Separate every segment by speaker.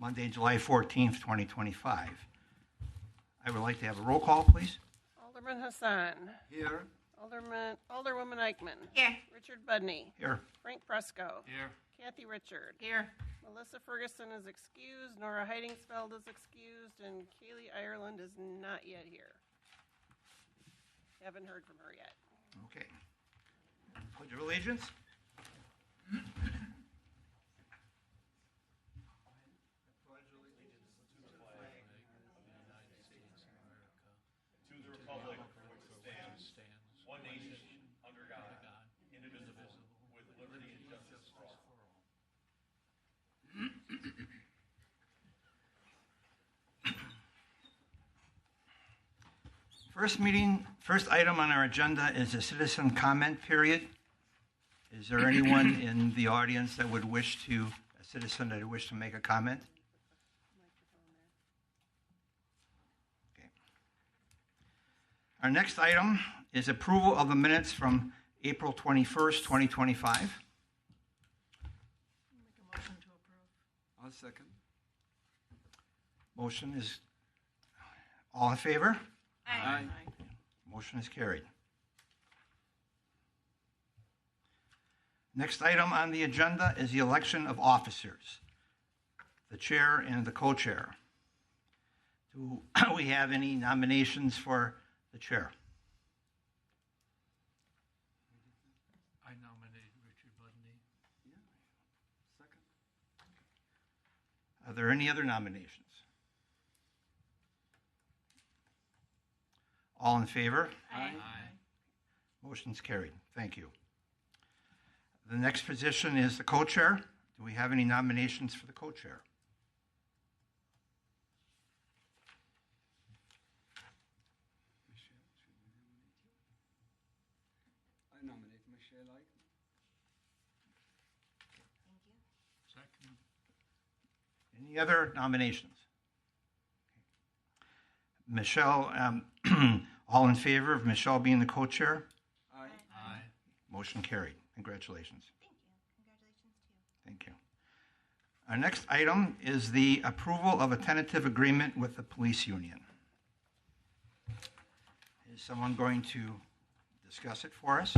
Speaker 1: Monday, July 14th, 2025. I would like to have a roll call, please.
Speaker 2: Alderman Hassan.
Speaker 1: Here.
Speaker 2: Alderwoman Eichman.
Speaker 3: Here.
Speaker 2: Richard Budney.
Speaker 1: Here.
Speaker 2: Frank Fresco.
Speaker 4: Here.
Speaker 2: Kathy Richard.
Speaker 3: Here.
Speaker 2: Melissa Ferguson is excused. Nora Heidingsfeld is excused. And Kaylee Ireland is not yet here. Haven't heard from her yet.
Speaker 1: Okay. Pledge of allegiance. First item on our agenda is a citizen comment period. Is there anyone in the audience that would wish to, a citizen that would wish to make a comment? Okay. Our next item is approval of the minutes from April 21st, 2025.
Speaker 3: Make a motion to approve.
Speaker 4: I'll second.
Speaker 1: Motion is, all in favor?
Speaker 4: Aye.
Speaker 1: Motion is carried. Next item on the agenda is the election of officers, the chair and the co-chair. Do we have any nominations for the chair?
Speaker 4: I nominate Richard Budney. Second.
Speaker 1: Are there any other nominations? All in favor?
Speaker 3: Aye.
Speaker 1: Motion's carried. Thank you. The next position is the co-chair. Do we have any nominations for the co-chair?
Speaker 4: I nominate Michelle Eichman. Second.
Speaker 1: Any other nominations? Michelle, all in favor of Michelle being the co-chair?
Speaker 4: Aye. Aye.
Speaker 1: Motion carried. Congratulations.
Speaker 3: Thank you. Congratulations to you.
Speaker 1: Thank you. Our next item is the approval of a tentative agreement with the police union. Is someone going to discuss it for us?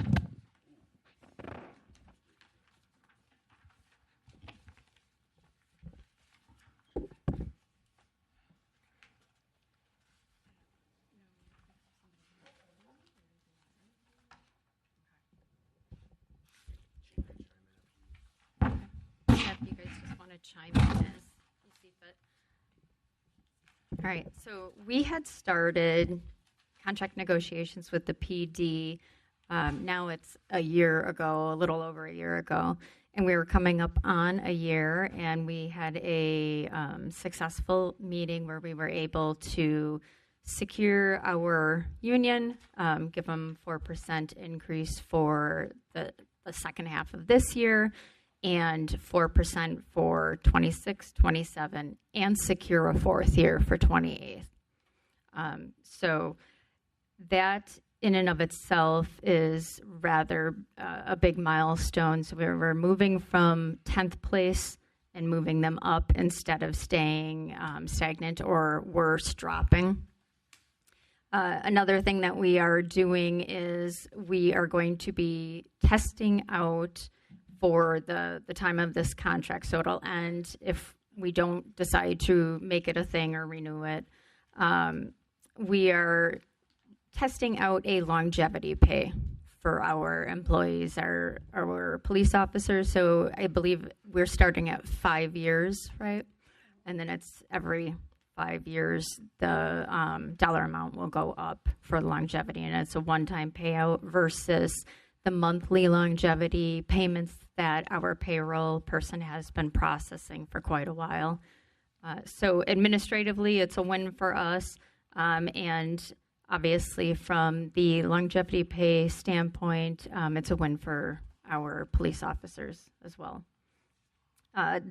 Speaker 5: If you guys just want to chime in as you see fit. All right, so we had started contract negotiations with the PD. Now it's a year ago, a little over a year ago, and we were coming up on a year, and we had a successful meeting where we were able to secure our union, give them 4% increase for the second half of this year, and 4% for 26, 27, and secure a fourth year for 28. So that in and of itself is rather a big milestone. So we're moving from 10th place and moving them up instead of staying stagnant or worse, dropping. Another thing that we are doing is we are going to be testing out for the time of this contract. So it'll end if we don't decide to make it a thing or renew it. We are testing out a longevity pay for our employees, our police officers. So I believe we're starting at 5 years, right? And then it's every 5 years, the dollar amount will go up for longevity, and it's a one-time payout versus the monthly longevity payments that our payroll person has been processing for quite a while. So administratively, it's a win for us, and obviously from the longevity pay standpoint, it's a win for our police officers as well.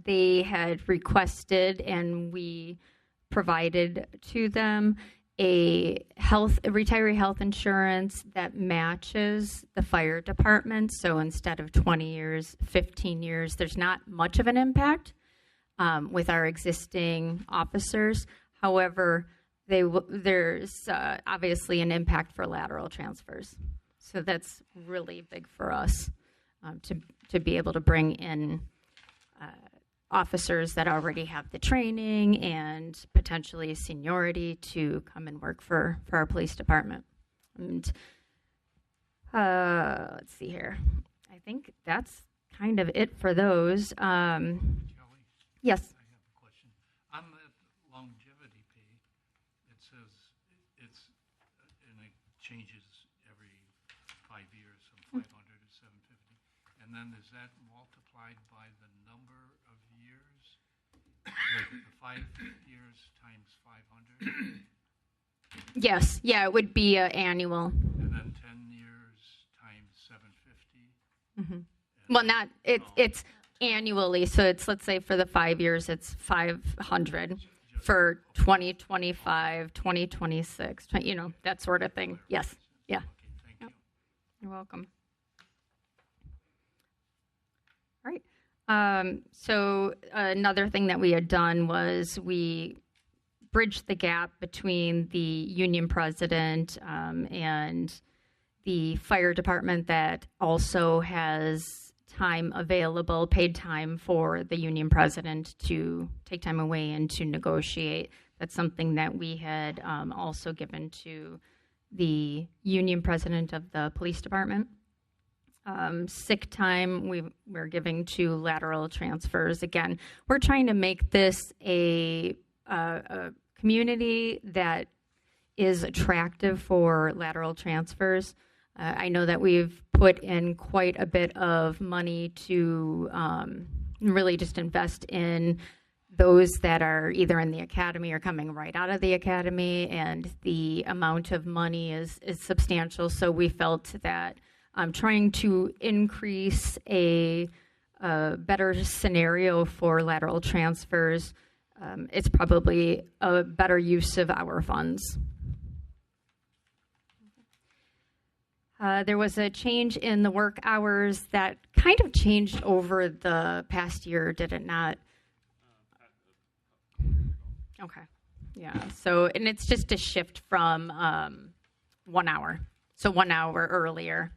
Speaker 5: They had requested, and we provided to them a retiree health insurance that matches the fire department. So instead of 20 years, 15 years, there's not much of an impact. with our existing officers. However, there's obviously an impact for lateral transfers. So that's really big for us to be able to bring in officers that already have the training and potentially seniority to come and work for our police department. And let's see here. I think that's kind of it for those.
Speaker 4: Kelly,
Speaker 5: Yes.
Speaker 4: I have a question. On the longevity pay, it says it's, and it changes every 5 years from 500 to 750. And then is that multiplied by the number of years? Like the 5 years times 500?
Speaker 5: Yes. Yeah, it would be annual.
Speaker 4: And then 10 years times 750?
Speaker 5: Well, not it's annually. So it's, let's say for the 5 years, it's 500 for 2025, 2026, that sort of thing. Yes. Yeah.
Speaker 4: Okay, thank you.
Speaker 5: You're welcome. All right. So another thing that we had done was we bridged the gap between the union president and the fire department that also has time available, paid time for the union president to take time away and to negotiate. That's something that we had also given to the union president of the police department. Sick time we're giving to lateral transfers. Again, we're trying to make this a community that is attractive for lateral transfers. I know that we've put in quite a bit of money to really just invest in those that are either in the academy or coming right out of the academy, and the amount of money is substantial. So we felt that trying to increase a better scenario for lateral transfers, it's probably a better use of our funds. There was a change in the work hours that kind of changed over the past year, did it not? Okay. Yeah. So, and it's just a shift from 1 hour. So 1 hour earlier.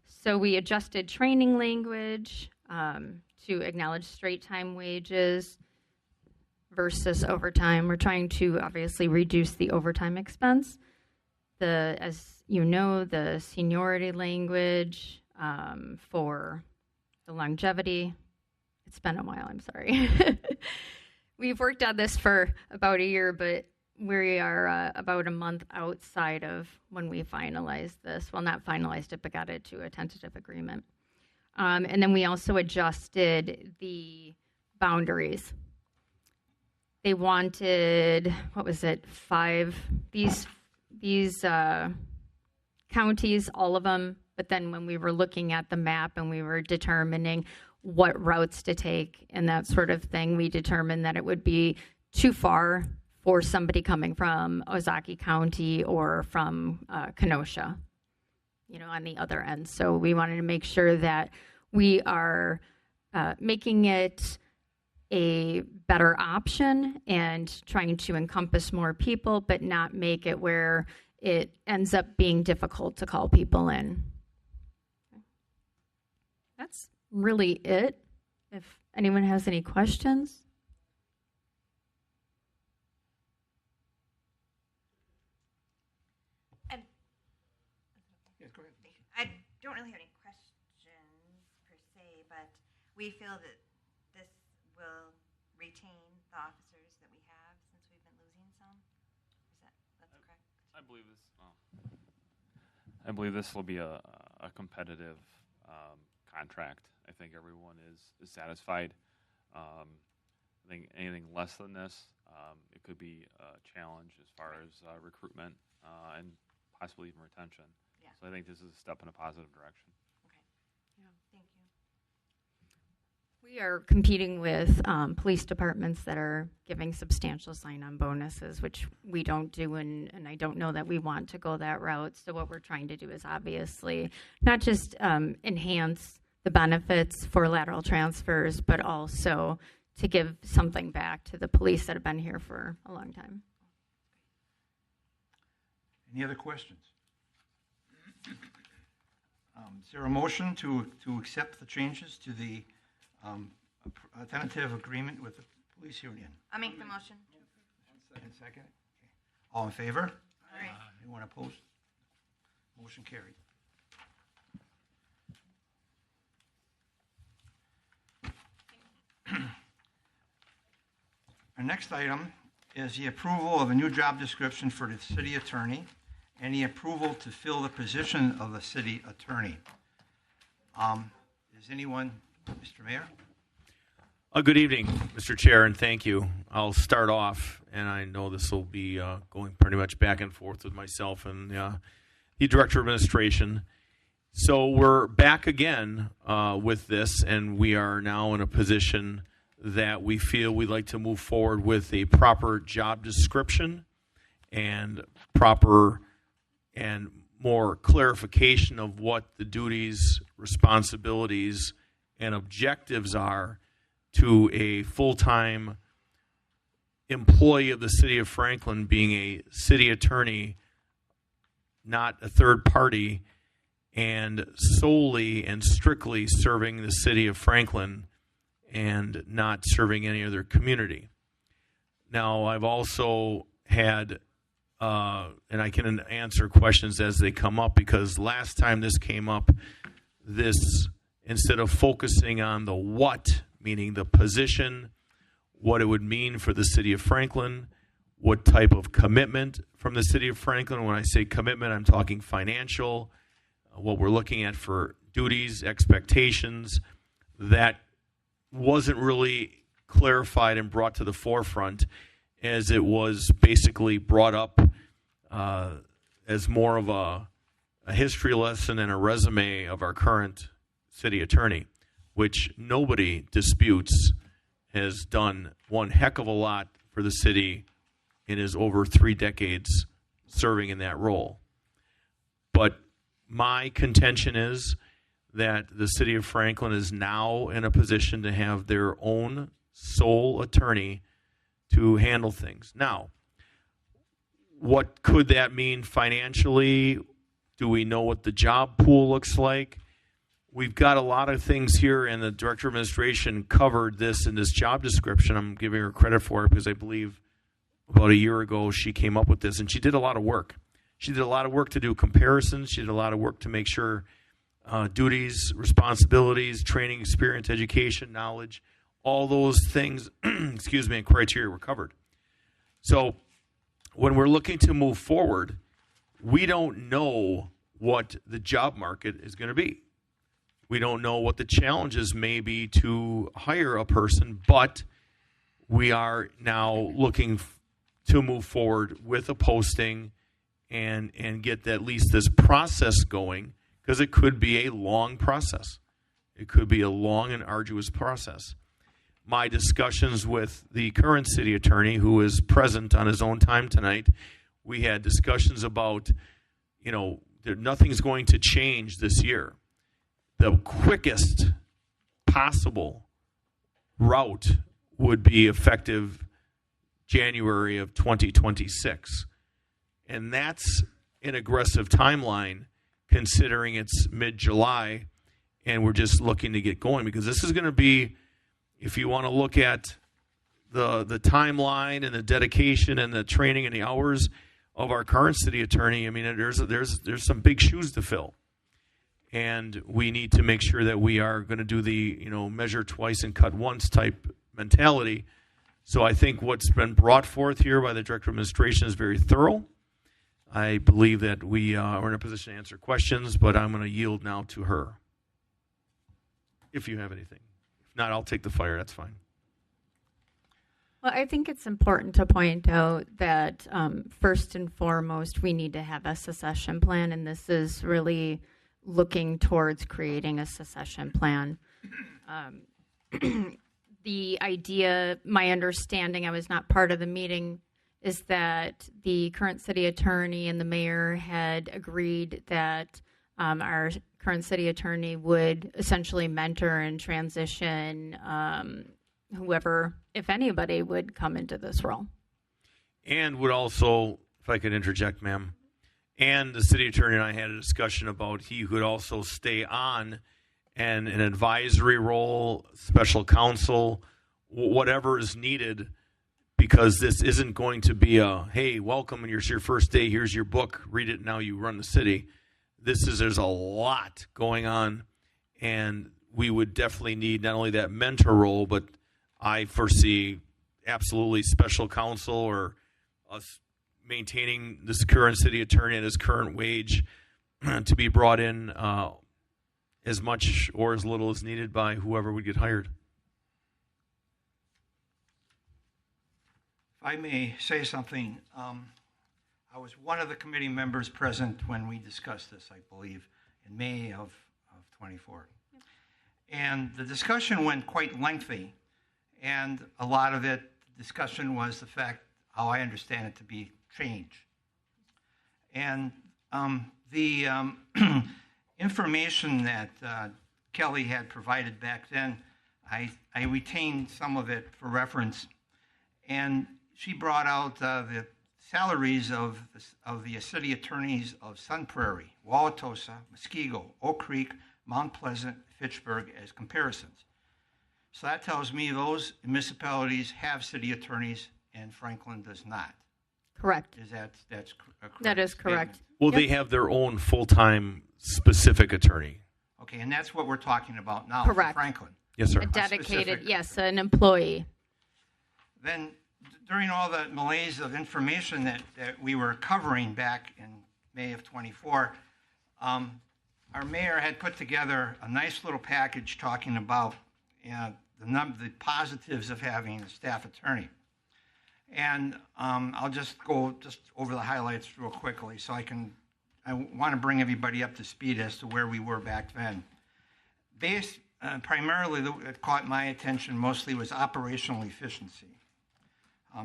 Speaker 5: So we adjusted training language to acknowledge straight time wages versus overtime. We're trying to obviously reduce the overtime expense. As you know, the seniority language for the longevity. It's been a while, I'm sorry. We've worked on this for about a year, but we are about a month outside of when we finalized this. Well, not finalized it, but got it to a tentative agreement. And then we also adjusted the boundaries. They wanted, what was it, 5, these counties, all of them, but then when we were looking at the map and we were determining what routes to take and that sort of thing, we determined that it would be too far for somebody coming from Ozaukee County or from Kenosha, on the other end. So we wanted to make sure that we are making it a better option and trying to encompass more people, but not make it where it ends up being difficult to call people in. That's really it. If anyone has any questions.
Speaker 1: Yes, go ahead.
Speaker 3: I don't really have any questions per se, but we feel that this will retain the officers that we have since we've been losing some. That's correct?
Speaker 6: I believe this will be a competitive contract. I think everyone is satisfied. I think anything less than this, it could be a challenge as far as recruitment and possibly even retention.
Speaker 3: Yeah.
Speaker 6: So I think this is a step in a positive direction.
Speaker 3: Okay.
Speaker 5: Yeah.
Speaker 3: Thank you.
Speaker 5: We are competing with police departments that are giving substantial sign-on bonuses, which we don't do, and I don't know that we want to go that route. So what we're trying to do is obviously not just enhance the benefits for lateral transfers, but also to give something back to the police that have been here for a long time.
Speaker 1: Any other questions? Is there a motion to accept the changes to the a tentative agreement with the police union?
Speaker 3: I'll make the motion.
Speaker 1: And second? Okay. All in favor?
Speaker 3: All right.
Speaker 1: Anyone opposed? Motion carried. Our next item is the approval of a new job description for the city attorney and the approval to fill the position of the city attorney. Is anyone, Mr. Mayor?
Speaker 7: Good evening, Mr. Chair, and thank you. I'll start off, and I know this will be going pretty much back and forth with myself and the Director of Administration. So we're back again with this, and we are now in a position that we feel we'd like to move forward with a proper job description and proper and more clarification of what the duties, responsibilities, and objectives are to a full-time employee of the city of Franklin, being a city attorney, not a third party, and solely and strictly serving the city of Franklin and not serving any other community. Now, I've also had, and I can answer questions as they come up, because last time this came up, this, instead of focusing on the what, meaning the position, what it would mean for the city of Franklin, what type of commitment from the city of Franklin. When I say commitment, I'm talking financial, what we're looking at for duties, expectations. That wasn't really clarified and brought to the forefront, as it was basically brought up as more of a history lesson and a resume of our current city attorney, which nobody disputes has done one heck of a lot for the city in his over 3 decades serving in that role. But my contention is that the city of Franklin is now in a position to have their own sole attorney to handle things. Now, what could that mean financially? Do we know what the job pool looks like? We've got a lot of things here, and the Director of Administration covered this in this job description. I'm giving her credit for it because I believe about a year ago she came up with this, and she did a lot of work. She did a lot of work to do comparisons. She did a lot of work to make sure duties, responsibilities, training, experience, education, knowledge, all those things, excuse me, and criteria were covered. So when we're looking to move forward, we don't know what the job market is going to be. We don't know what the challenges may be to hire a person, but we are now looking to move forward with a posting and get at least this process going, because it could be a long process. It could be a long and arduous process. My discussions with the current city attorney, who is present on his own time tonight, we had discussions about, nothing's going to change this year. The quickest possible route would be effective January of 2026. And that's an aggressive timeline, considering it's mid-July and we're just looking to get going, because this is going to be, if you want to look at the timeline and the dedication and the training and the hours of our current city attorney, I mean, there's some big shoes to fill. And we need to make sure that we are going to do the, measure twice and cut once type mentality. So I think what's been brought forth here by the Director of Administration is very thorough. I believe that we are in a position to answer questions, but I'm going to yield now to her. If you have anything. If not, I'll take the fire. That's fine.
Speaker 5: Well, I think it's important to point out that first and foremost, we need to have a succession plan, and this is really looking towards creating a succession plan. the idea, my understanding, I was not part of the meeting, is that the current city attorney and the mayor had agreed that our current city attorney would essentially mentor and transition whoever, if anybody, would come into this role.
Speaker 7: And would also, if I could interject, ma'am, and the city attorney and I had a discussion about he would also stay on and an advisory role, special counsel, whatever is needed, because this isn't going to be a, hey, welcome, and here's your first day, here's your book, read it, now you run the city. There's a lot going on, and we would definitely need not only that mentor role, but I foresee absolutely special counsel or us maintaining this current city attorney at his current wage to be brought in as much or as little as needed by whoever would get hired.
Speaker 1: If I may say something, I was one of the committee members present when we discussed this, I believe, in May of 24. And the discussion went quite lengthy, and a lot of it, discussion was the fact, how I understand it, to be change. And the information that Kelly had provided back then, I retained some of it for reference, and she brought out the salaries of the city attorneys of Sun Prairie, Wauwatosa, Muskego, Oak Creek, Mount Pleasant, Fitchburg as comparisons. So that tells me those municipalities have city attorneys and Franklin does not.
Speaker 5: Correct.
Speaker 1: That's a correct
Speaker 5: That is correct.
Speaker 1: statement?
Speaker 7: Well, they have their own full-time specific attorney.
Speaker 1: Okay, and that's what we're talking about now
Speaker 5: Correct.
Speaker 1: for Franklin.
Speaker 7: Yes, sir.
Speaker 5: A dedicated,
Speaker 1: specific-
Speaker 5: yes, an employee.
Speaker 1: Then during all the malaise of information that we were covering back in May of 24, our mayor had put together a nice little package talking about the positives of having a staff attorney. And I'll just go over the highlights real quickly so I want to bring everybody up to speed as to where we were back then. Primarily, what caught my attention mostly was operational efficiency.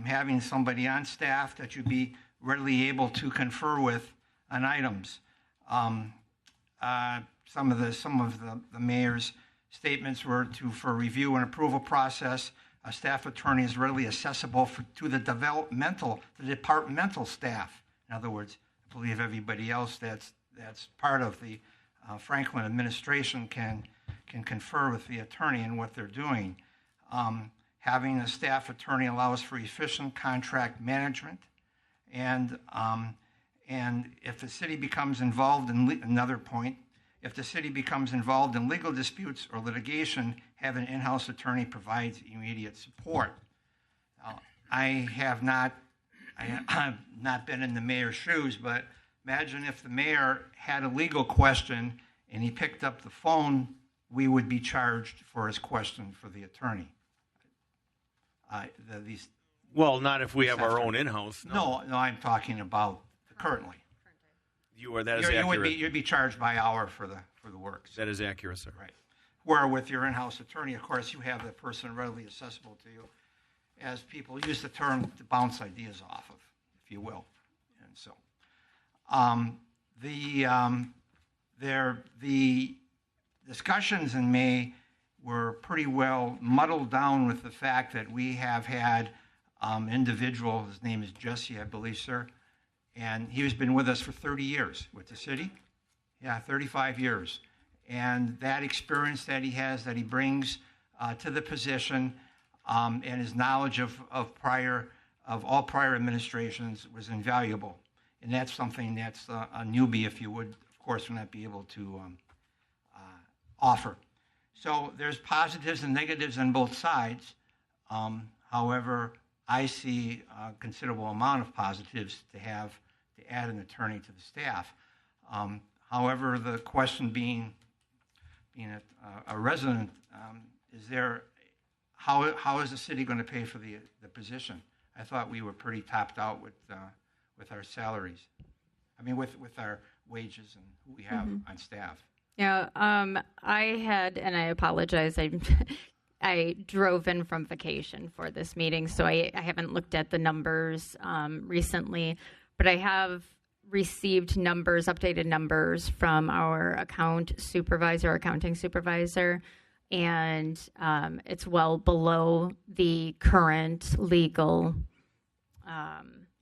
Speaker 1: Having somebody on staff that you'd be readily able to confer with on items. Some of the mayor's statements were for review and approval process. A staff attorney is readily accessible to the departmental staff. In other words, I believe everybody else that's part of the Franklin administration can confer with the attorney in what they're doing. Having a staff attorney allows for efficient contract management, and if the city becomes involved in another point, if the city becomes involved in legal disputes or litigation, having an in-house attorney provides immediate support. Now, I have not been in the mayor's shoes, but imagine if the mayor had a legal question and he picked up the phone, we would be charged for his question for the attorney.
Speaker 7: Well, not if we have our own in-house.
Speaker 1: No, I'm talking about currently.
Speaker 7: That is accurate.
Speaker 1: You'd be charged by hour for the work.
Speaker 7: That is accurate, sir.
Speaker 1: Right. Where with your in-house attorney, of course, you have the person readily accessible to you, as people use the term to bounce ideas off of, if you will. And so, the discussions in May were pretty well muddled down with the fact that we have had individual, his name is Jesse, I believe, sir, and he has been with us for 30 years with the city. Yeah, 35 years. And that experience that he has, that he brings to the position, and his knowledge of all prior administrations was invaluable. And that's something that's a newbie, if you would, of course, will not be able to offer. So there's positives and negatives on both sides. However, I see a considerable amount of positives to add an attorney to the staff. However, the question being a resident, how is the city going to pay for the position? I thought we were pretty topped out with our salaries. I mean, with our wages and who we have on staff.
Speaker 5: Yeah, I had, and I apologize, I drove in from vacation for this meeting, so I haven't looked at the numbers recently, but I have received numbers, updated numbers from our accounting supervisor, and it's well below the current legal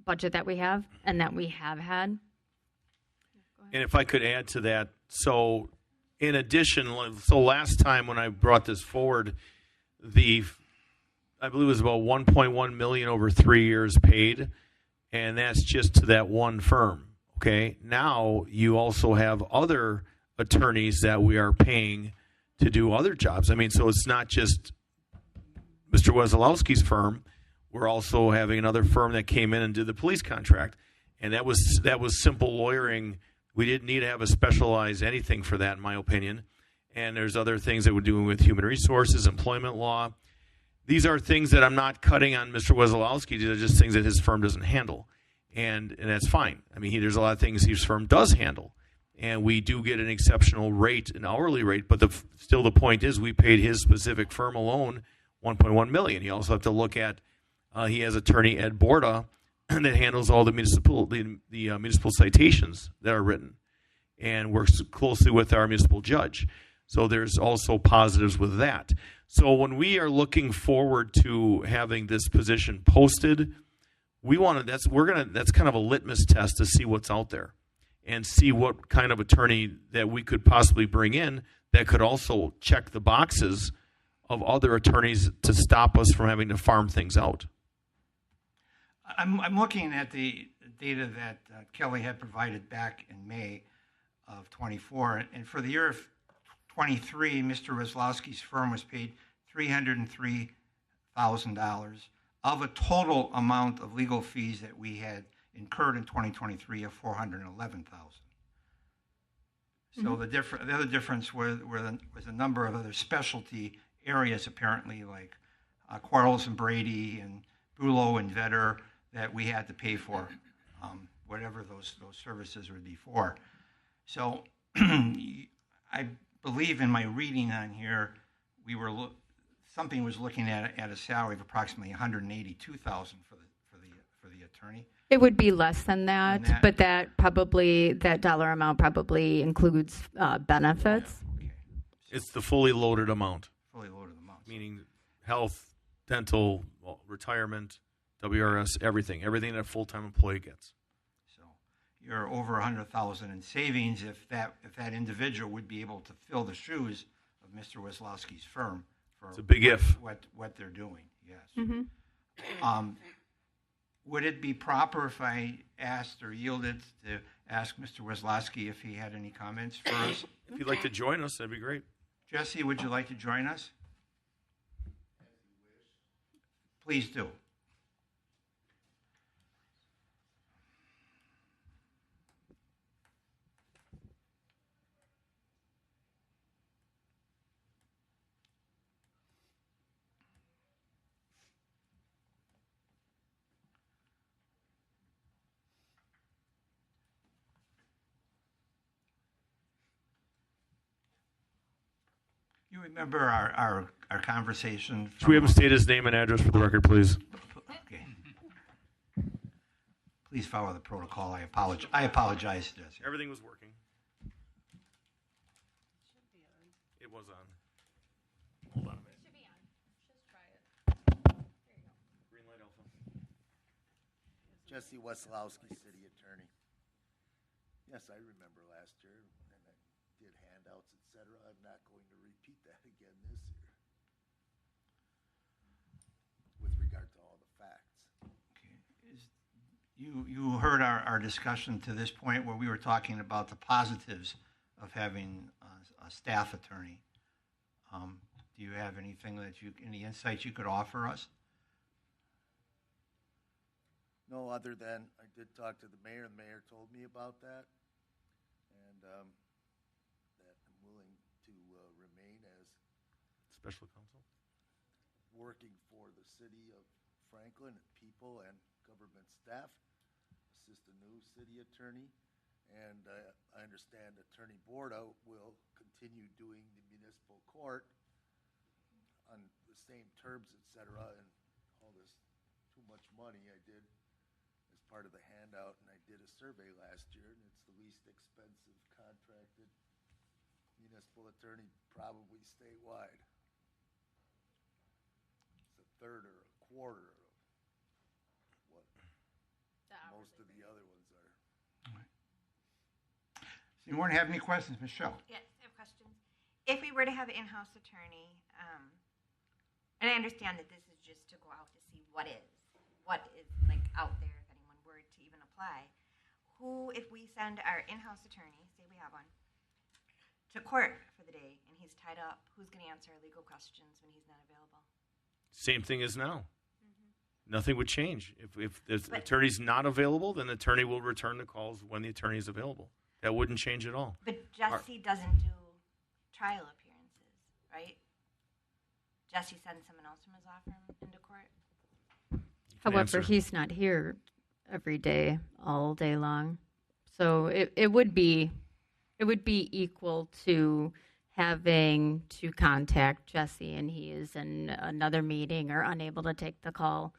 Speaker 5: budget that we have and that we have had.
Speaker 7: And if I could add to that, so in addition, so last time when I brought this forward, I believe it was about 1.1 million over 3 years paid, and that's just to that one firm. Okay, now you also have other attorneys that we are paying to do other jobs. I mean, so it's not just Mr. Wesolowski's firm. We're also having another firm that came in and did the police contract, and that was simple lawyering. We didn't need to have a specialized anything for that, in my opinion. And there's other things that we're doing with human resources, employment law. These are things that I'm not cutting on Mr. Wesolowski. These are just things that his firm doesn't handle, and that's fine. I mean, there's a lot of things his firm does handle, and we do get an exceptional rate, an hourly rate. But still, the point is, we paid his specific firm alone $1.1 million. You also have to look at he has attorney Ed Borda that handles all the municipal citations that are written, and works closely with our municipal judge. So there's also positives with that. So when we are looking forward to having this position posted, that's kind of a litmus test to see what's out there and see what kind of attorney that we could possibly bring in that could also check the boxes of other attorneys to stop us from having to farm things out.
Speaker 1: I'm looking at the data that Kelly had provided back in May of 24, and for the year of 23, Mr. Wesolowski's firm was paid $303,000 of a total amount of legal fees that we had incurred in 2023 of $411,000. So the other difference was a number of other specialty areas, apparently, like Quarles and Brady and Bulow and Vetter, that we had to pay for, whatever those services would be for. So I believe in my reading on here, something was looking at a salary of approximately $182,000 for the attorney.
Speaker 5: It would be less than that, but that dollar amount probably includes benefits.
Speaker 1: Okay.
Speaker 7: It's the fully loaded amount,
Speaker 1: Fully loaded amount.
Speaker 7: meaning health, dental, retirement, WRS, everything that a full-time employee gets.
Speaker 1: So you're over $100,000 in savings if that individual would be able to fill the shoes of Mr. Wesolowski's firm for
Speaker 7: It's a big if.
Speaker 1: What they're doing. Yes.
Speaker 5: Mm-hmm.
Speaker 1: Would it be proper if I asked or yielded to ask Mr. Wesolowski if he had any comments for us?
Speaker 7: If you'd like to join us, that'd be great.
Speaker 1: Jesse, would you like to join us? Please do. You remember our conversation?
Speaker 7: Should we have him state his name and address for the record, please?
Speaker 1: Okay. Please follow the protocol. I apologize, Jesse.
Speaker 7: Everything was working. It was on. Hold on a minute.
Speaker 5: Should be on. Just try it.
Speaker 7: Green light, Alpha.
Speaker 8: Jesse Wesolowski, City Attorney. Yes, I remember last year, and I did handouts, et cetera. I'm not going to repeat that again this year with regard to all the facts.
Speaker 1: Okay. You heard our discussion to this point where we were talking about the positives of having a staff attorney. Do you have anything any insights you could offer us?
Speaker 8: No, other than I did talk to the mayor, and the mayor told me about that, and that I'm willing to remain as
Speaker 7: Special counsel.
Speaker 8: working for the city of Franklin, people and government staff, assist a new city attorney, and I understand Attorney Borda will continue doing the municipal court on the the same terms, et cetera, and all this too much money. I did, as part of the handout, and I did a survey last year, and it's the least expensive contracted municipal attorney probably statewide. It's a third or a quarter of what most of the other ones are.
Speaker 1: Does anyone have any questions? Michelle?
Speaker 3: Yes, I have questions. If we were to have an in-house attorney, and I understand that this is just to go out to see what is like out there if anyone were to even apply. Who, if we send our in-house attorney, say we have one, to court for the day and he's tied up, who's going to answer our legal questions when he's not available?
Speaker 7: Same thing as now. Nothing would change. If the attorney's not available, then the attorney will return the calls when the attorney is available. That wouldn't change at all.
Speaker 3: But Jesse doesn't do trial appearances, right? Jesse sends someone else from his law firm into court?
Speaker 5: However,
Speaker 7: answer.
Speaker 5: he's not here every day, all day long. So it would be equal to having to contact Jesse and he is in another meeting or unable to take the call.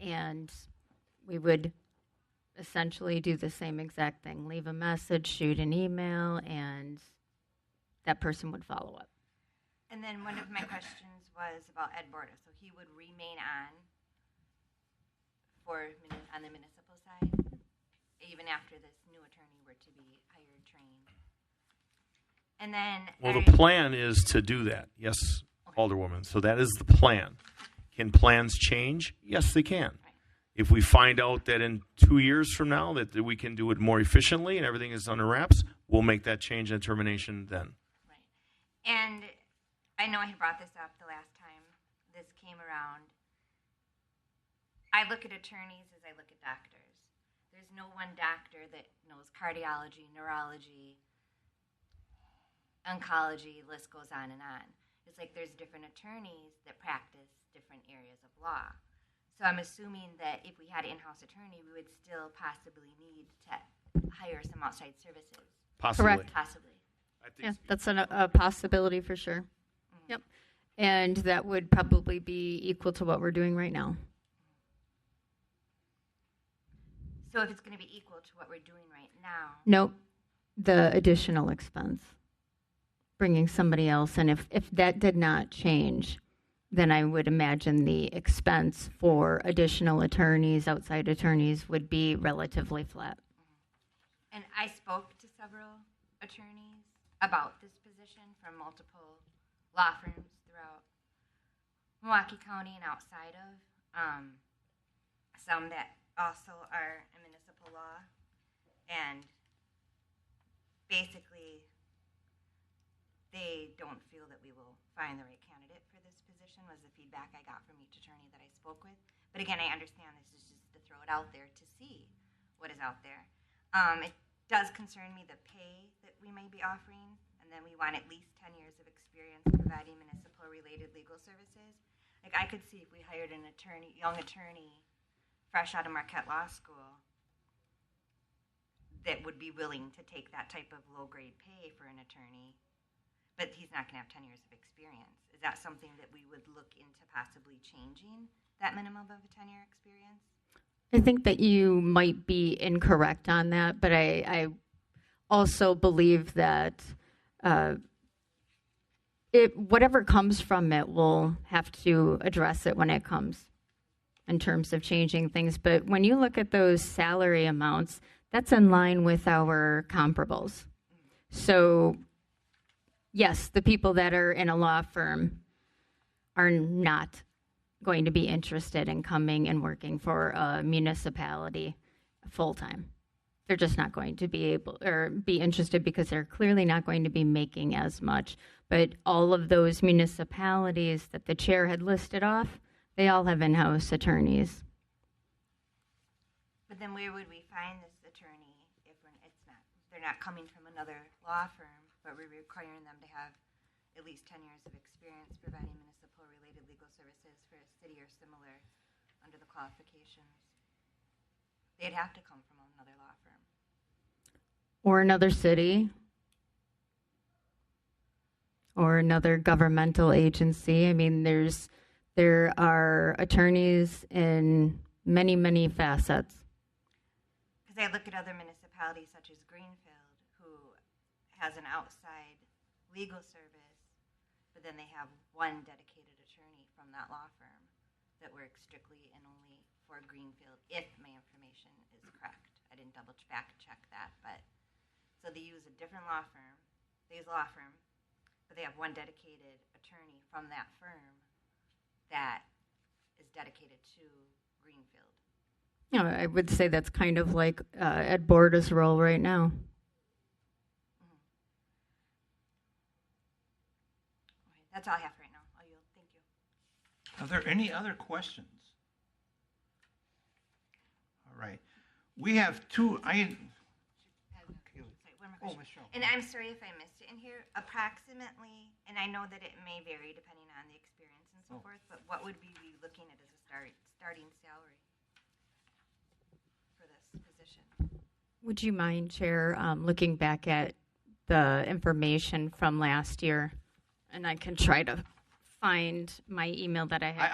Speaker 5: And we would essentially do the same exact thing, leave a message, shoot an email, and that person would follow up.
Speaker 3: And then one of my questions was about Ed Borda. So he would remain on on the municipal side, even after this new attorney were to be hired, trained. And then
Speaker 7: Well, the plan is to do that. Yes, Alderwoman. So that is the plan. Can plans change? Yes, they can.
Speaker 3: Right.
Speaker 7: If we find out that in 2 years from now that we can do it more efficiently and everything is under wraps, we'll make that change and determination then.
Speaker 3: Right. And I know I had brought this up the last time this came around. I look at attorneys as I look at doctors. There's no one doctor that knows cardiology, neurology, oncology, list goes on and on. It's like there's different attorneys that practice different areas of law. So I'm assuming that if we had an in-house attorney, we would still possibly need to hire some outside services.
Speaker 7: Possibly.
Speaker 5: Correct.
Speaker 3: Possibly.
Speaker 7: I think
Speaker 5: Yeah,
Speaker 7: so.
Speaker 5: that's a possibility for sure. Yep. And that would probably be equal to what we're doing right now.
Speaker 3: So if it's going to be equal to what we're doing right now,
Speaker 5: Nope. The additional expense, bringing somebody else. And if that did not change, then I would imagine the expense for additional attorneys, outside attorneys, would be relatively flat.
Speaker 3: and I spoke to several attorneys about this position from multiple law firms throughout Milwaukee County and outside of, some that also are in municipal law, and basically they don't feel that we will find the right candidate for this position, was the feedback I got from each attorney that I spoke with. But again, I understand this is just to throw it out there to see what is out there. It does concern me the pay that we may be offering, and then we want at least 10 years of experience providing municipal-related legal services. Like, I could see if we hired an attorney, young attorney, fresh out of Marquette Law School, that would be willing to take that type of low-grade pay for an attorney, but he's not going to have 10 years of experience. Is that something that we would look into possibly changing, that minimum of a 10-year experience?
Speaker 5: I think that you might be incorrect on that, but I also believe that whatever comes from it, we'll have to address it when it comes in terms of changing things. But when you look at those salary amounts, that's in line with our comparables. So, yes, the people that are in a law firm are not going to be interested in coming and working for a municipality full-time. They're just not going to be able or be interested because they're clearly not going to be making as much. But all of those municipalities that the chair had listed off, they all have in-house attorneys.
Speaker 3: But then where would we find this attorney if they're not coming from another law firm, but we're requiring them to have at least 10 years of experience providing municipal-related legal services for a city or similar under the qualifications? They'd have to come from another law firm.
Speaker 5: Or another city. Or another governmental agency. I mean, there's There are attorneys in many, many facets.
Speaker 3: Because I look at other municipalities such as Greenfield, who has an outside legal service, but then they have one dedicated attorney from that law firm that works strictly and only for Greenfield, if my information is correct. I didn't double fact check that, but so they use a different law firm. They use a law firm, but they have one dedicated attorney from that firm that is dedicated to Greenfield.
Speaker 5: You know, I would say that's kind of like Ed Borda's role right now.
Speaker 3: Okay, that's all I have for right now. I'll yield. Thank you.
Speaker 1: Are there any other questions? All right. We have two.
Speaker 3: Sorry, one more
Speaker 1: Oh,
Speaker 3: question.
Speaker 1: Michelle.
Speaker 3: And I'm sorry if I missed it in here. Approximately, and I know that it may vary depending on the experience and so forth, but what would we be looking at as a starting salary for this position?
Speaker 5: Would you mind, Chair, looking back at the information from last year? And I can try to find my email that I had.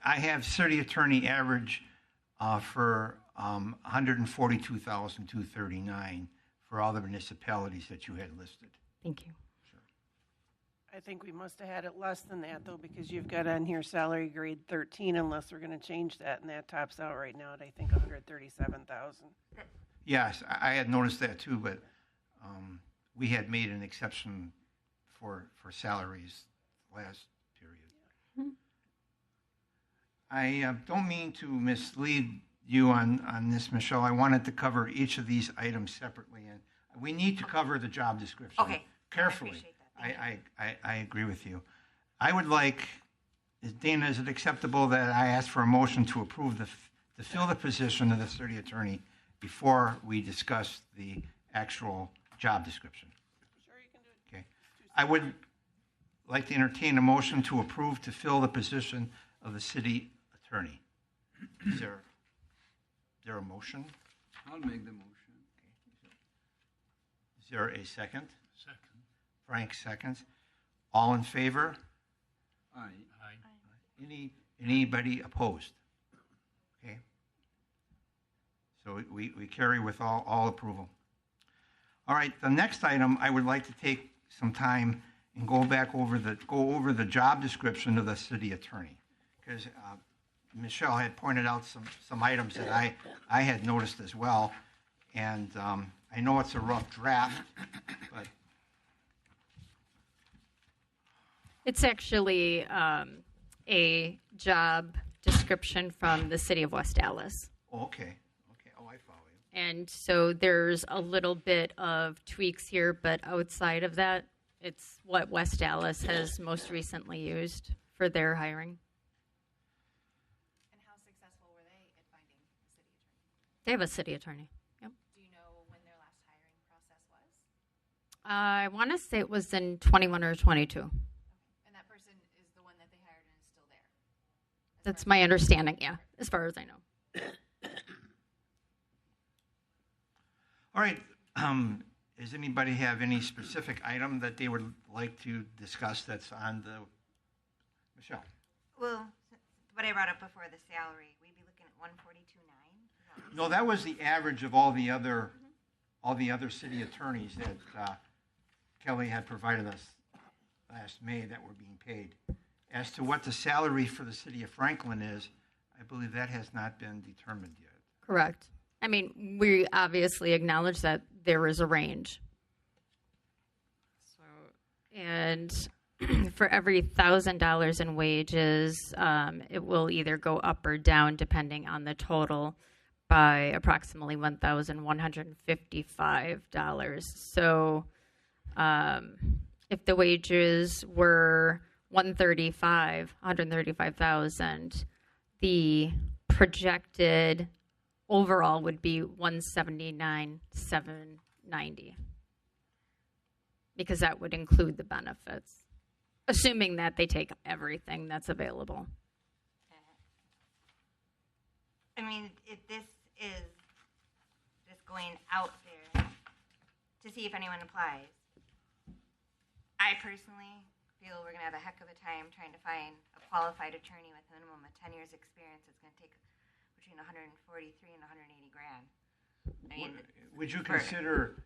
Speaker 1: I have city attorney average for 142,239 for all the municipalities that you had listed.
Speaker 5: Thank you.
Speaker 2: I think we must have had it less than that, though, because you've got on here salary grade 13, unless we're going to change that, and that tops out right now at, I think, 137,000.
Speaker 1: Yes, I had noticed that too, but we had made an exception for salaries last period. I don't mean to mislead you on this, Michelle. I wanted to cover each of these items separately, and we need to cover the job description
Speaker 3: Okay.
Speaker 1: carefully.
Speaker 3: I appreciate that. Thank
Speaker 1: I agree with you. I would like, Dana, is it acceptable that I ask for a motion to approve to fill the position of the city attorney before we discuss the actual job description?
Speaker 2: Sure, you can do it.
Speaker 1: Okay. I would like to entertain a motion to approve to fill the position of the city attorney. Is there a motion?
Speaker 9: I'll make the motion.
Speaker 1: Is there a second?
Speaker 4: Second.
Speaker 1: Frank seconds. All in favor?
Speaker 9: Aye.
Speaker 4: Aye.
Speaker 1: Anybody opposed? Okay. So we carry with all approval. All right, the next item, I would like to take some time and go over the job description of the city attorney. Because Michelle had pointed out some items that I had noticed as well. And I know it's a rough draft, but
Speaker 5: It's actually a job description from the city of West Dallas.
Speaker 1: okay. Oh, I follow you.
Speaker 5: And so there's a little bit of tweaks here, but outside of that, it's what West Dallas has most recently used for their hiring.
Speaker 10: And how successful were they at finding a city attorney?
Speaker 5: They have a city attorney. Yep.
Speaker 10: Do you know when their last hiring process was?
Speaker 5: I want to say it was in 21 or 22.
Speaker 10: And that person is the one that they hired and is still there?
Speaker 5: That's my understanding, yeah, as far as I know.
Speaker 1: All right. Does anybody have any specific item that they would like to discuss that's on the, Michelle?
Speaker 3: Well, what I brought up before, the salary, we'd be looking at 142.9.
Speaker 1: No, that was the average of all the other city attorneys that Kelly had provided us last May that were being paid. As to what the salary for the city of Franklin is, I believe that has not been determined yet.
Speaker 5: Correct. I mean, we obviously acknowledge that there is a range. So, and for every $1,000 in wages, it will either go up or down depending on the total by approximately $1,155. So, if the wages were $135,000, the projected overall would be $179,790, because that would include the benefits, assuming that they take everything that's available.
Speaker 3: I mean, if this is just going out there to see if anyone applies, I personally feel we're going to have a heck of a time trying to find a qualified attorney with a minimum of 10 years experience. It's going to take between 143 and 180 grand. I mean,
Speaker 1: Would you consider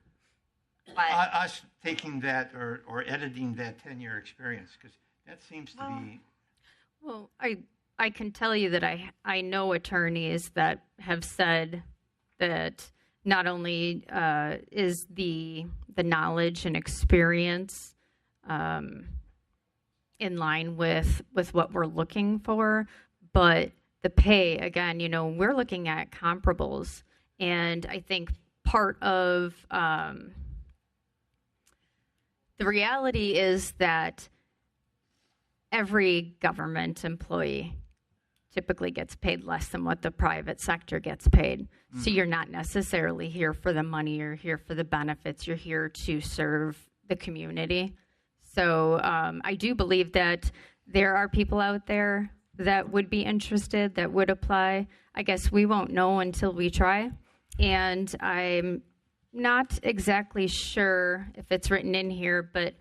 Speaker 3: but
Speaker 1: us taking that or editing that 10-year experience? Because that seems to be.
Speaker 5: Well, I can tell you that I know attorneys that have said that not only is the knowledge and experience in line with what we're looking for, but the pay, again, we're looking at comparables. And I think part of the reality is that every government employee typically gets paid less than what the private sector gets paid. Mm-hmm. So you're not necessarily here for the money, you're here for the benefits, you're here to serve the community. So I do believe that there are people out there that would be interested, that would apply. I guess we won't know until we try. And I'm not exactly sure if it's written in here, but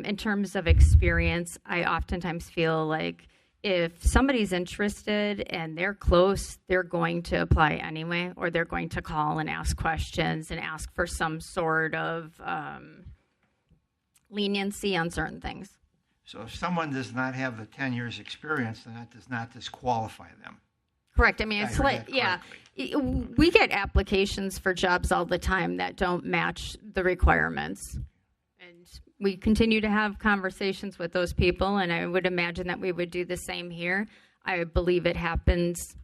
Speaker 5: in terms of experience, I oftentimes feel like if somebody's interested and they're close, they're going to apply anyway, or they're going to call and ask questions and ask for some sort of leniency on certain things.
Speaker 1: So if someone does not have the 10 years experience, then that does not disqualify them.
Speaker 5: Correct. I mean, it's like, yeah, we get applications for jobs all the time that don't match the requirements. And we continue to have conversations with those people, and I would imagine that we would do the same here. I believe it happens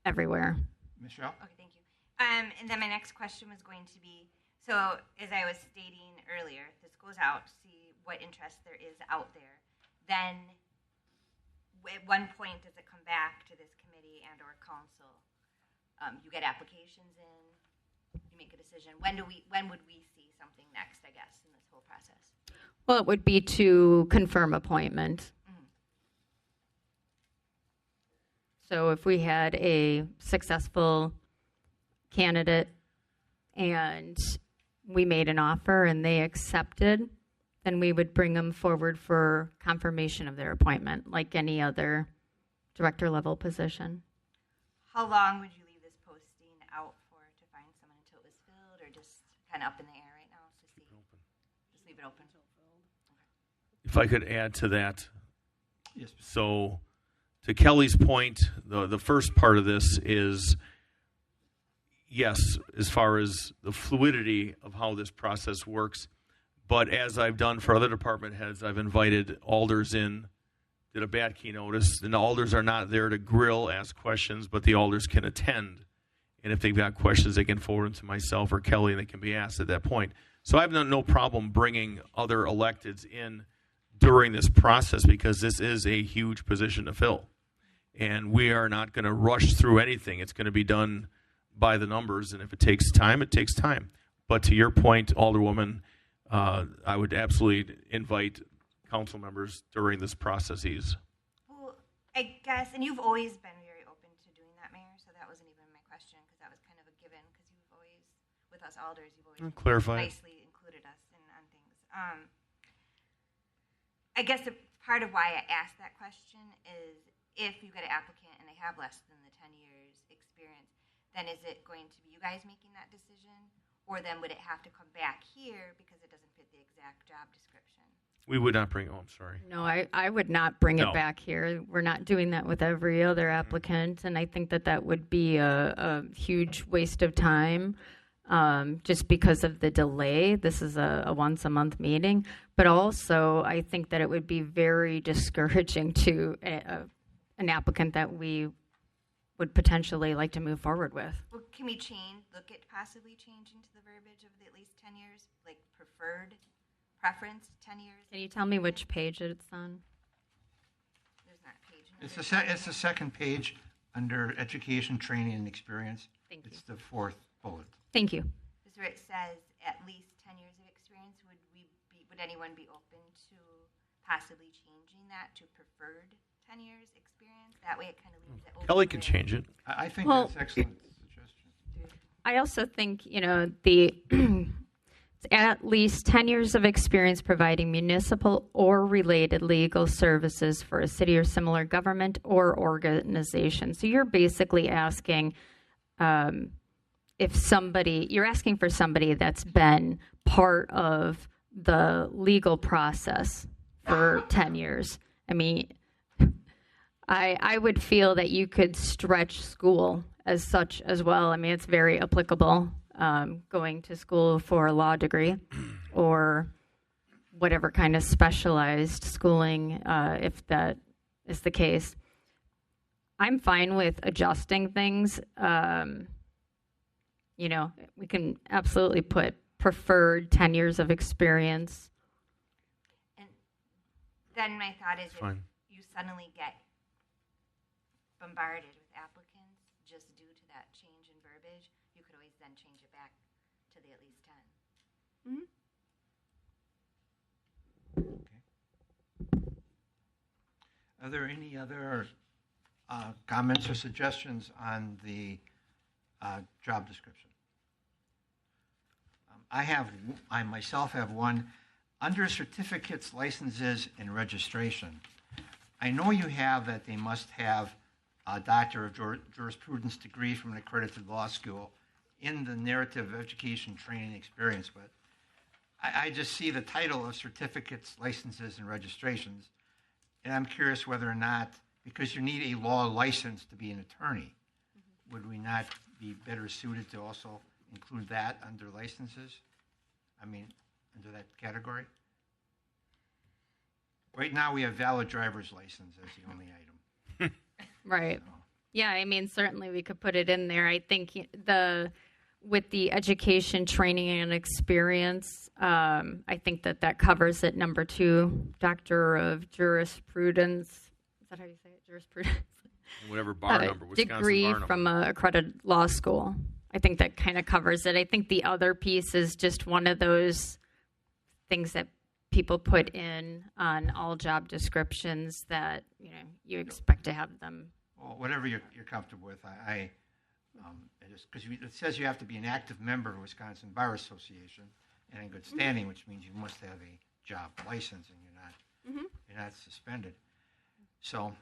Speaker 5: everywhere.
Speaker 1: Michelle?
Speaker 3: okay, thank you. And then my next question was going to be, so as I was stating earlier, this goes out to see what interest there is out there. Then at one point does it come back to this committee and or council? You get applications in, you make a decision. When would we see something next, I guess, in this whole process?
Speaker 5: Well, it would be to confirm appointment.
Speaker 3: Mm-hmm.
Speaker 5: So if we had a successful candidate and we made an offer and they accepted, then we would bring them forward for confirmation of their appointment, like any other director level position.
Speaker 3: How long would you leave this posting out for to find someone until it was filled, or just kind of up in the air right now to see? Just leave it open.
Speaker 7: If I could add to that.
Speaker 1: Yes.
Speaker 7: So to Kelly's point, the first part of this is, yes, as far as the fluidity of how this process works, but as I've done for other department heads, I've invited alders in, did a bad key notice, and the alders are not there to grill, ask questions, but the alders can attend. And if they've got questions, they can forward them to myself or Kelly, and they can be asked at that point. So I've no problem bringing other electeds in during this process, because this is a huge position to fill. And we are not going to rush through anything. It's going to be done by the numbers, and if it takes time, it takes time. But to your point, Alderwoman, I would absolutely invite council members during this processes.
Speaker 3: Well, I guess, and you've always been very open to doing that, Mayor, so that wasn't even my question, because that was kind of a given, because you've always, with us alders, you've always nicely included us on things. I guess part of why I asked that question is, if you get an applicant and they have less than the 10 years experience, then is it going to be you guys making that decision? Or then would it have to come back here because it doesn't fit the exact job description?
Speaker 7: We would not bring, I'm sorry.
Speaker 5: No, I would not bring it back here. We're not doing that with every other applicant, and I think that would be a huge waste of time just because of the delay. This is a once-a-month meeting, but also I think that it would be very discouraging to an applicant that we would potentially like to move forward with.
Speaker 3: Well, can we look at possibly changing to the verbiage of the at least 10 years, like preference, 10 years?
Speaker 5: Can you tell me which page it's on?
Speaker 3: There's not a page.
Speaker 1: It's the second page under education, training, and experience.
Speaker 5: Thank you.
Speaker 1: It's the fourth bullet.
Speaker 5: Thank you.
Speaker 3: This is where it says at least 10 years of experience. Would anyone be open to possibly changing that to preferred 10 years experience? That way it kind of leaves it open.
Speaker 7: Kelly can change it.
Speaker 1: I think
Speaker 5: Well,
Speaker 1: that's excellent suggestion.
Speaker 5: I also think, the at least 10 years of experience providing municipal or related legal services for a city or similar government or organization. So you're basically asking you're asking for somebody that's been part of the legal process for 10 years. I mean, I would feel that you could stretch school as such as well. I mean, it's very applicable. Going to school for a law degree or whatever kind of specialized schooling, if that is the case. I'm fine with adjusting things. We can absolutely put preferred 10 years of experience.
Speaker 3: And then my thought is, if
Speaker 7: Fine.
Speaker 3: you suddenly get bombarded with applicants just due to that change in verbiage, you could always then change it back to the at least 10.
Speaker 1: Are there any other comments or suggestions on the job description? I myself have one. Under certificates, licenses, and registration, I know you have that they must have a Doctor of Jurisprudence degree from an accredited law school in the narrative education training experience, but I just see the title of certificates, licenses, and registrations, and I'm curious whether or not, because you need a law license to be an attorney, would we not be better suited to also include that under licenses? I mean, under that category? Right now, we have valid driver's license as the only item.
Speaker 5: Right. Yeah, I mean, certainly we could put it in there. I think with the education, training, and experience, I think that covers it. Number 2, Doctor of Jurisprudence. Is that how you say it? Jurisprudence.
Speaker 7: Whatever bar number. Wisconsin
Speaker 5: Degree
Speaker 7: bar number.
Speaker 5: from an accredited law school. I think that kind of covers it. I think the other piece is just one of those things that people put in on all job descriptions that you expect to have them.
Speaker 1: Well, whatever you're comfortable with, because it says you have to be an active member of Wisconsin Bar Association and in good standing, which means you must have a job license and you're not suspended. So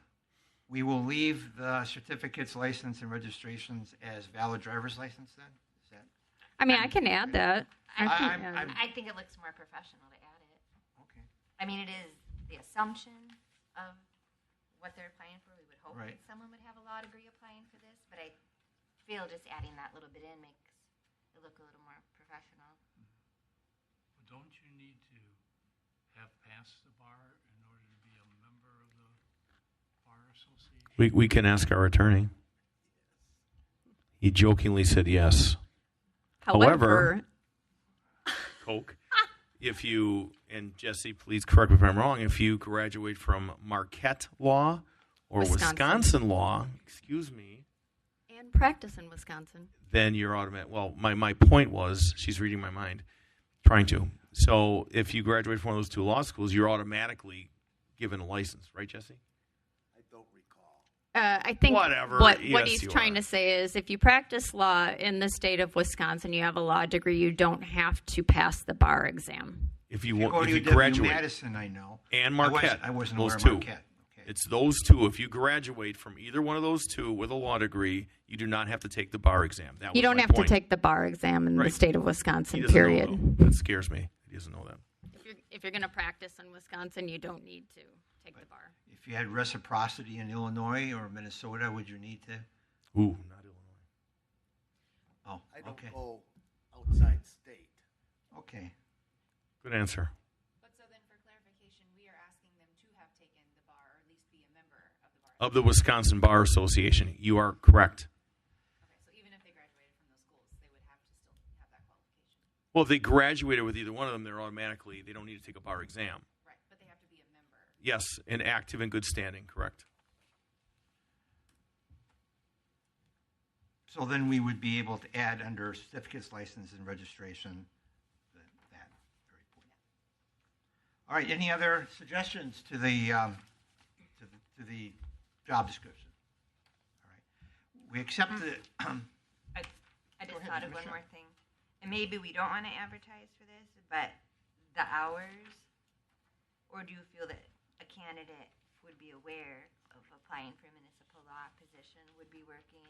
Speaker 1: we will leave the certificates, license, and registrations as valid driver's license then? Is that?
Speaker 5: I mean, I can add that.
Speaker 3: I think it looks more professional to add it.
Speaker 1: Okay.
Speaker 3: I mean, it is the assumption of what they're applying for. We would hope
Speaker 1: Right.
Speaker 3: that someone would have a law degree applying for this, but I feel just adding that little bit in makes it look a little more professional.
Speaker 4: But don't you need to have passed the bar in order to be a member of the bar association?
Speaker 7: We can ask our attorney. He jokingly said yes. However, Coke, if you, and Jesse, please correct me if I'm wrong, if you graduate from Marquette Law or Wisconsin Law, excuse me,
Speaker 5: and practice in Wisconsin.
Speaker 7: then you're automatic. Well, my point was, she's reading my mind, trying to. So if you graduate from one of those two law schools, you're automatically given a license, right, Jesse?
Speaker 8: I don't recall.
Speaker 5: I think
Speaker 7: Whatever.
Speaker 5: what
Speaker 7: Yes,
Speaker 5: he's
Speaker 7: you
Speaker 5: trying
Speaker 7: are.
Speaker 5: to say is if you practice law in the state of Wisconsin, you have a law degree, you don't have to pass the bar exam.
Speaker 7: If you
Speaker 1: Go to
Speaker 7: graduate
Speaker 1: Madison, I know.
Speaker 7: and Marquette,
Speaker 1: I wasn't
Speaker 7: those
Speaker 1: aware of
Speaker 7: two.
Speaker 1: Marquette. Okay.
Speaker 7: It's those two. If you graduate from either one of those two with a law degree, you do not have to take the bar exam. That
Speaker 5: You
Speaker 7: was
Speaker 5: don't
Speaker 7: my
Speaker 5: have
Speaker 7: point.
Speaker 5: to take the bar exam in the
Speaker 7: Right.
Speaker 5: state of
Speaker 7: He
Speaker 5: Wisconsin,
Speaker 7: doesn't know,
Speaker 5: period.
Speaker 7: though. That scares me. He doesn't know that.
Speaker 5: If you're going to practice in Wisconsin, you don't need to take the bar.
Speaker 1: If you had reciprocity in Illinois or Minnesota, would you need to?
Speaker 7: Ooh, not Illinois.
Speaker 1: Oh,
Speaker 8: I don't
Speaker 1: okay.
Speaker 8: go outside state.
Speaker 1: Okay.
Speaker 7: Good answer.
Speaker 10: But so then for clarification, we are asking them to have taken the bar or at least be a member of the bar.
Speaker 7: Of the Wisconsin Bar Association, you are correct.
Speaker 10: Okay, so even if they graduated from those schools, they would have to still have that qualification.
Speaker 7: Well, if they graduated with either one of them, they don't need to take a bar exam.
Speaker 10: Right, but they have to be a member.
Speaker 7: Yes, and active in good standing, correct.
Speaker 1: So then we would be able to add under certificates, license, and registration that very point. All right. Any other suggestions to the job description? All right. We accept the.
Speaker 3: I just
Speaker 1: Go ahead,
Speaker 3: thought of one
Speaker 1: Michelle.
Speaker 3: more thing. and maybe we don't want to advertise for this, but the hours, or do you feel that a candidate would be aware of applying for a municipal law position, would be working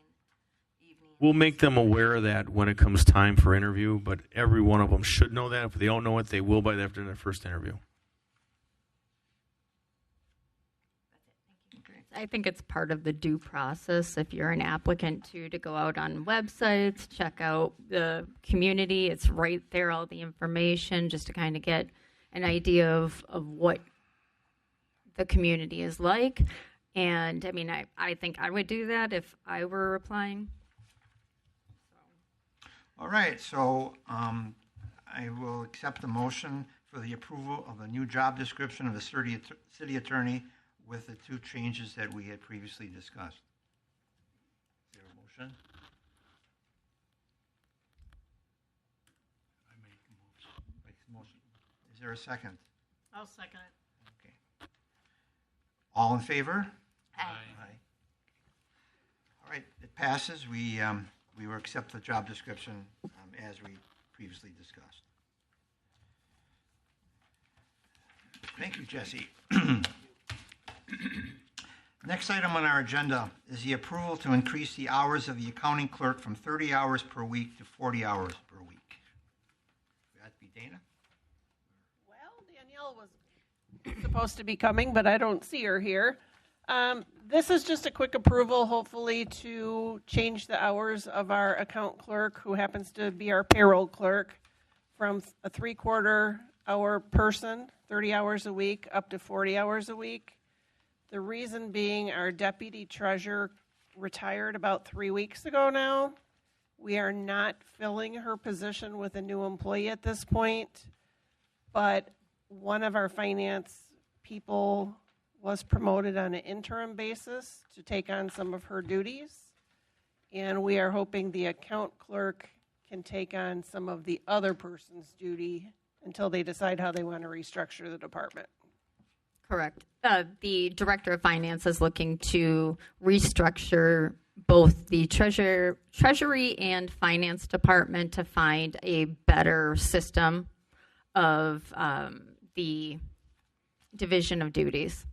Speaker 3: evenings?
Speaker 7: We'll make them aware of that when it comes time for interview, but every one of them should know that. If they don't know it, they will by after their first interview.
Speaker 5: I think it's part of the due process if you're an applicant to go out on websites, check out the community. It's right there, all the information, just to kind of get an idea of what the community is like. And I mean, I think I would do that if I were applying.
Speaker 1: All right, so I will accept the motion for the approval of the new job description of the city attorney with the two changes that we had previously discussed. Is there a motion?
Speaker 4: I make a motion.
Speaker 1: Makes a motion. Is there a second?
Speaker 2: I'll second it.
Speaker 1: Okay. All in favor?
Speaker 3: Aye.
Speaker 1: All right, it passes. We will accept the job description as we previously discussed. Thank you, Jesse. Next item on our agenda is the approval to increase the hours of the accounting clerk from 30 hours per week to 40 hours per week. Would that be Dana?
Speaker 2: Well, Danielle was supposed to be coming, but I don't see her here. This is just a quick approval, hopefully, to change the hours of our account clerk, who happens to be our payroll clerk, from a 3/4 hour person, 30 hours a week, up to 40 hours a week. The reason being our deputy treasurer retired about 3 weeks ago now. We are not filling her position with a new employee at this point, but one of our finance people was promoted on an interim basis to take on some of her duties. And we are hoping the account clerk can take on some of the other person's duty until they decide how they want to restructure the department.
Speaker 5: Correct. The director of finance is looking to restructure both the treasury and finance department to find a better system of the division of duties.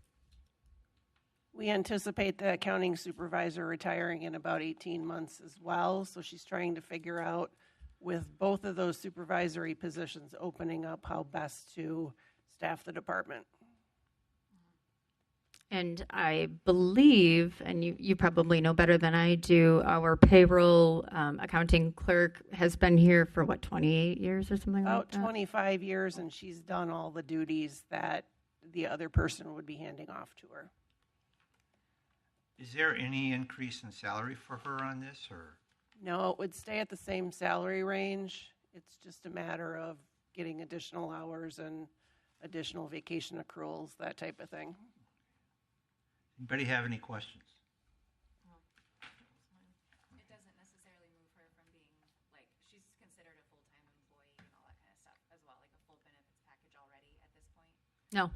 Speaker 2: We anticipate the accounting supervisor retiring in about 18 months as well. So she's trying to figure out, with both of those supervisory positions opening up, how best to staff the department.
Speaker 5: And I believe, and you probably know better than I do, our payroll accounting clerk has been here for, 28 years or something
Speaker 2: About
Speaker 5: like that?
Speaker 2: 25 years, and she's done all the duties that the other person would be handing off to her.
Speaker 1: Is there any increase in salary for her on this, or?
Speaker 2: No, it would stay at the same salary range. It's just a matter of getting additional hours and additional vacation accruals, that type of thing.
Speaker 1: Anybody have any questions?
Speaker 10: It doesn't necessarily move her from being, like, she's considered a full-time employee and all that kind of stuff as well, like a full benefits package already at this point.
Speaker 5: No.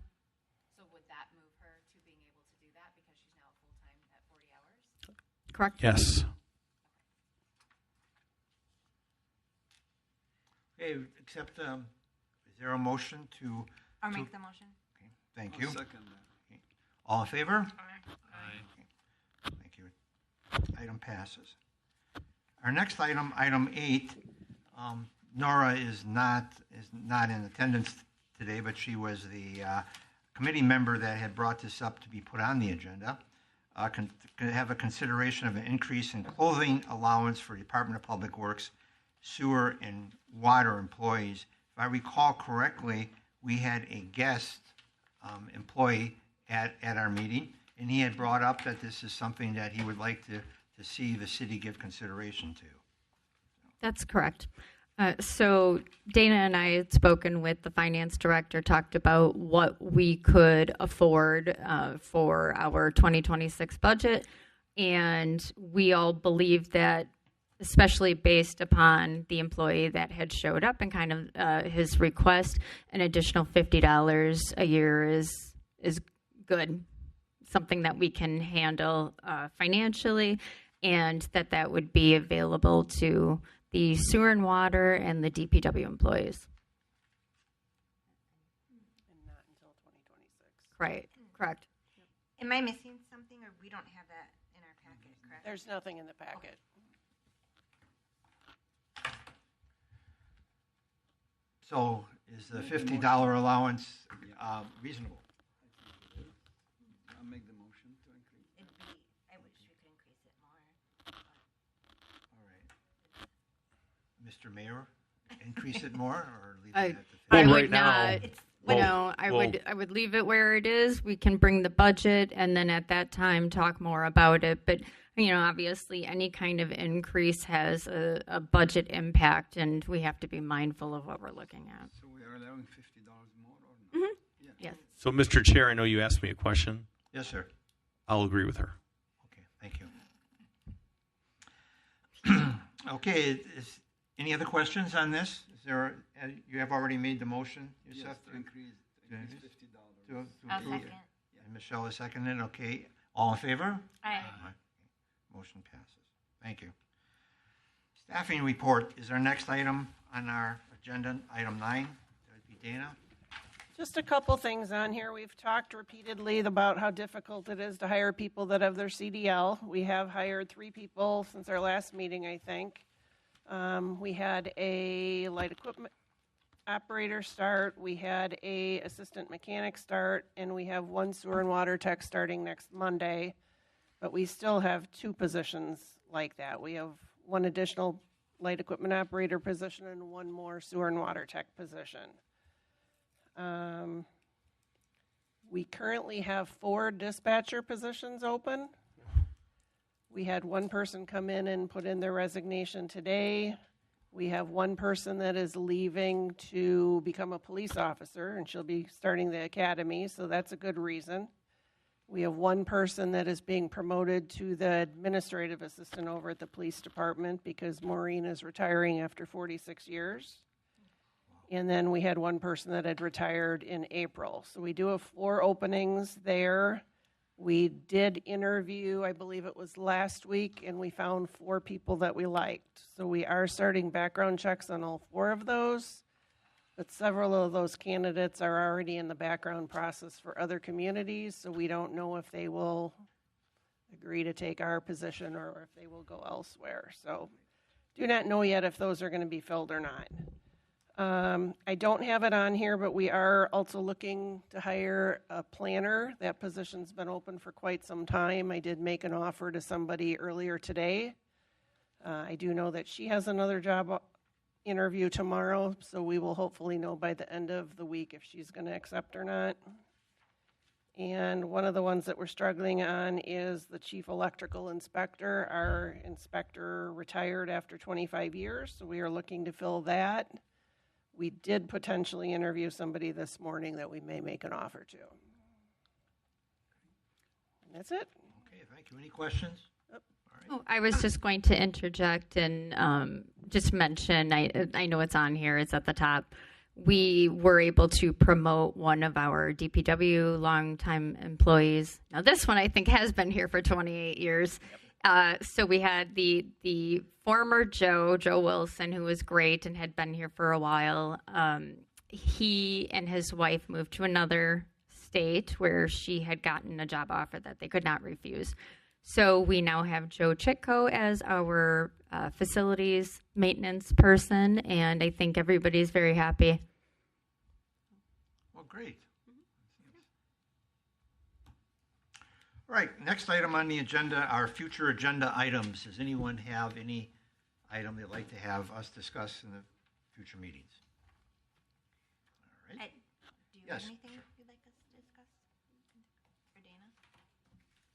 Speaker 10: So would that move her to being able to do that because she's now full-time at 40 hours?
Speaker 5: Correct?
Speaker 7: Yes.
Speaker 1: Okay, except, is there a motion to?
Speaker 3: Or make the motion?
Speaker 1: Okay, thank
Speaker 9: I'll
Speaker 1: you.
Speaker 9: second that.
Speaker 1: All in favor?
Speaker 4: Aye.
Speaker 1: Thank you. Item passes. Our next item, item 8, Nora is not in attendance today, but she was the committee member that had brought this up to be put on the agenda. Can have a consideration of an increase in clothing allowance for Department of Public Works, sewer, and water employees. If I recall correctly, we had a guest employee at our meeting, and he had brought up that this is something that he would like to see the city give consideration to.
Speaker 5: That's correct. So Dana and I had spoken with the finance director, talked about what we could afford for our 2026 budget, and we all believe that, especially based upon the employee that had showed up and kind of his request, an additional $50 a year is good, something that we can handle financially, and that would be available to the sewer and water, and the DPW employees.
Speaker 2: And not until 2026.
Speaker 5: Right, correct.
Speaker 3: Am I missing something, or we don't have that in our packet, correct?
Speaker 2: There's nothing in the packet.
Speaker 1: So is the $50 allowance reasonable?
Speaker 9: I'll make the motion to increase.
Speaker 3: It'd be, I wish we could increase it more.
Speaker 1: All right. Mr. Mayor, increase it more or leave
Speaker 5: I-
Speaker 1: it at the 50?
Speaker 7: Well,
Speaker 5: I would
Speaker 7: right now,
Speaker 5: not.
Speaker 3: It's,
Speaker 5: I would leave it where it is. We can bring the budget and then at that time talk more about it. But obviously any kind of increase has a budget impact, and we have to be mindful of what we're looking at.
Speaker 9: So we are allowing $50 more or not? Yeah.
Speaker 5: Yes.
Speaker 7: So, Mr. Chair, I know you asked me a question.
Speaker 1: Yes, sir.
Speaker 7: I'll agree with her.
Speaker 1: Okay, thank you. Okay, any other questions on this? Is there, you have already made the motion,
Speaker 9: Yes,
Speaker 1: Yusef?
Speaker 9: to increase $50.
Speaker 1: to
Speaker 3: I'll
Speaker 1: approve?
Speaker 3: second.
Speaker 1: And Michelle is seconded, okay. All in favor?
Speaker 3: Aye.
Speaker 1: Motion passes. Thank you. Staffing report is our next item on our agenda, item 9. That would be Dana.
Speaker 2: Just a couple things on here. We've talked repeatedly about how difficult it is to hire people that have their CDL. We have hired 3 people since our last meeting, I think. We had a light equipment operator start, we had a assistant mechanic start, and we have 1 sewer and water tech starting next Monday. But we still have 2 positions like that. We have 1 additional light equipment operator position and 1 more sewer and water tech position. We currently have 4 dispatcher positions open. We had 1 person come in and put in their resignation today. We have 1 person that is leaving to become a police officer, and she'll be starting the academy, so that's a good reason. We have 1 person that is being promoted to the administrative assistant over at the police department because Maureen is retiring after 46 years. And then we had 1 person that had retired in April. So we do have 4 openings there. We did interview, I believe it was last week, and we found 4 people that we liked. So we are starting background checks on all 4 of those. But several of those candidates are already in the background process for other communities, so we don't know if they will agree to take our position or if they will go elsewhere. So do not know yet if those are going to be filled or not. I don't have it on here, but we are also looking to hire a planner. That position's been open for quite some time. I did make an offer to somebody earlier today. I do know that she has another job interview tomorrow, so we will hopefully know by the end of the week if she's going to accept or not. And one of the ones that we're struggling on is the chief electrical inspector. Our inspector retired after 25 years, so we are looking to fill that. We did potentially interview somebody this morning that we may make an offer to. And that's it.
Speaker 1: Okay, thank you. Any questions?
Speaker 5: Oh, I was just going to interject and just mention, I know it's on here, it's at the top. We were able to promote one of our DPW longtime employees. Now, this one I think has been here for 28 years. So we had the former Joe Wilson, who was great and had been here for a while. He and his wife moved to another state where she had gotten a job offer that they could not refuse. So we now have Joe Chitko as our facilities maintenance person, and I think everybody's very happy.
Speaker 1: Well, great. All right, next item on the agenda are future agenda items. Does anyone have any item they'd like to have us discuss in the future meetings? All right.
Speaker 3: Do you
Speaker 1: Yes,
Speaker 3: have anything
Speaker 1: sure.
Speaker 3: you'd like us to discuss for Dana?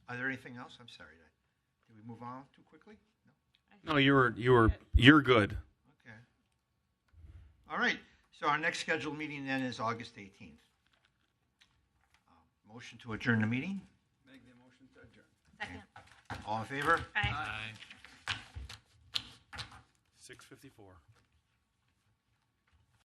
Speaker 1: Are there anything else? I'm sorry. Did we move on too quickly? No.
Speaker 7: No, you're good.
Speaker 1: Okay. All right. So our next scheduled meeting then is August 18th. Motion to adjourn the meeting.
Speaker 9: Make the motion to adjourn.
Speaker 3: Second.
Speaker 1: All in favor?
Speaker 3: Aye.
Speaker 4: Aye.
Speaker 7: 6:54.